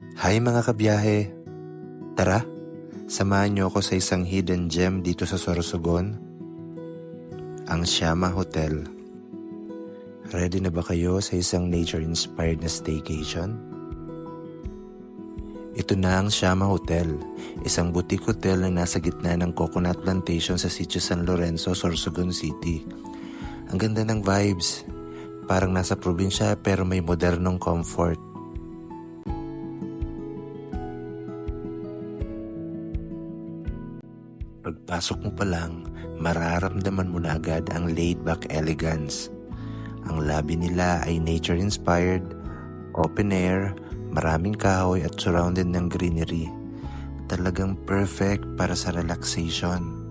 Hi mga kabiyahe! Tara, samahan niyo ako sa isang hidden gem dito sa Sorsogon, ang Siama Hotel. Ready na ba kayo sa isang nature-inspired na staycation? Ito na ang Siama Hotel, isang boutique hotel na nasa gitna ng coconut plantation sa Sitio San Lorenzo, Sorsogon City. Ang ganda ng vibes, parang nasa probinsya pero may modernong comfort. Pagpasok mo pa lang, mararamdaman mo na agad ang laid-back elegance. Ang lobby nila ay nature-inspired, open air, maraming kahoy at surrounded ng greenery. Talagang perfect para sa relaxation.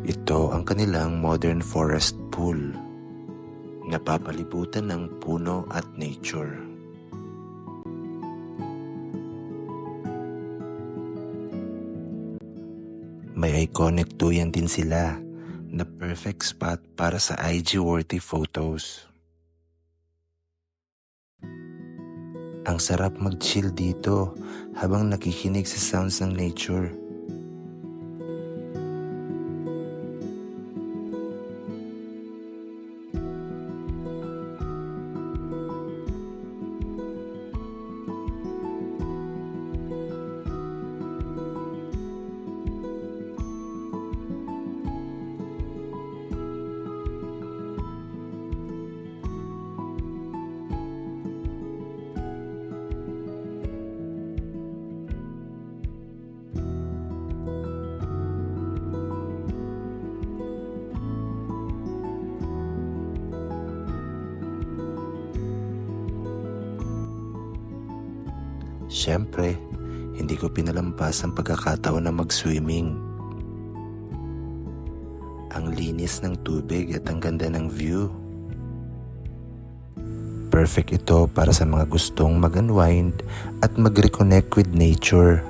Ito ang kanilang modern forest pool, napapalibutan ng puno at nature. May iconic tuyan din sila na perfect spot para sa IG-worthy photos. Ang sarap mag-chill dito habang nakikinig sa sounds ng nature. Siyempre, hindi ko pinalampas ang pagkakataon na mag-swimming. Ang linis ng tubig at ang ganda ng view. Perfect ito para sa mga gustong mag-unwind at mag-reconnect with nature.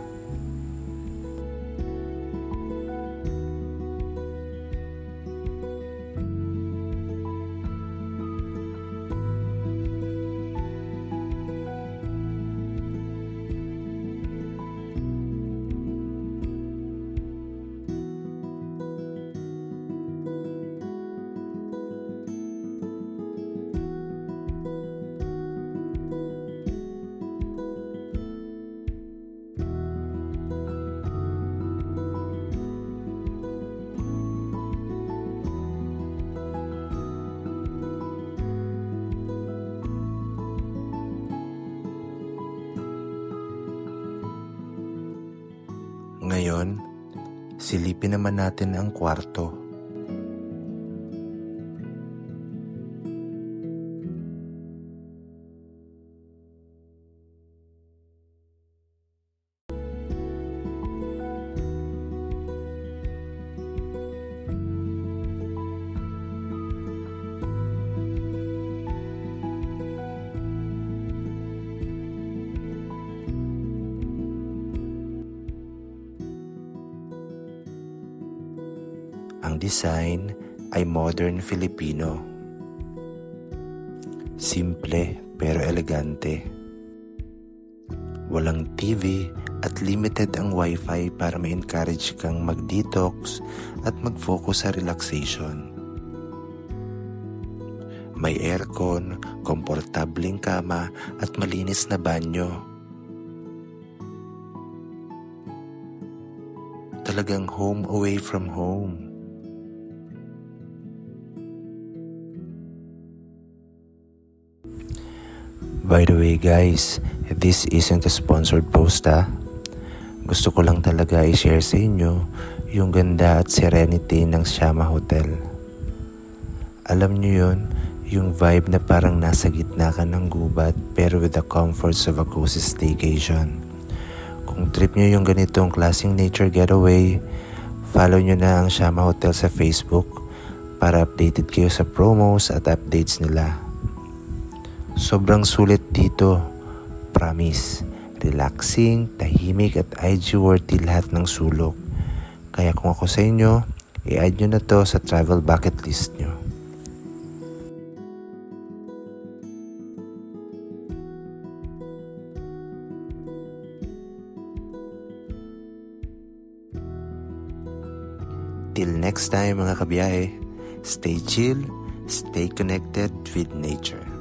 Ngayon, silipin naman natin ang kwarto. Ang design ay modern Filipino. Simple pero elegante. Walang TV at limited ang wifi para ma-encourage kang mag-detox at mag-focus sa relaxation. May aircon, komportableng kama at malinis na banyo. Talagang home away from home. By the way guys, this isn't a sponsored post ha. Gusto ko lang talaga i-share sa inyo yung ganda at serenity ng Shama Hotel. Alam nyo yun, yung vibe na parang nasa gitna ka ng gubat pero with the comforts of a cozy staycation. Kung trip nyo yung ganitong klaseng nature getaway, follow nyo na ang Shama Hotel sa Facebook para updated kayo sa promos at updates nila. Sobrang sulit dito, promise. Relaxing, tahimik at IG-worthy lahat ng sulok. Kaya kung ako sa inyo, i-add nyo na to sa travel bucket list nyo. Till next time mga kabiyahe, stay chill, stay connected with nature.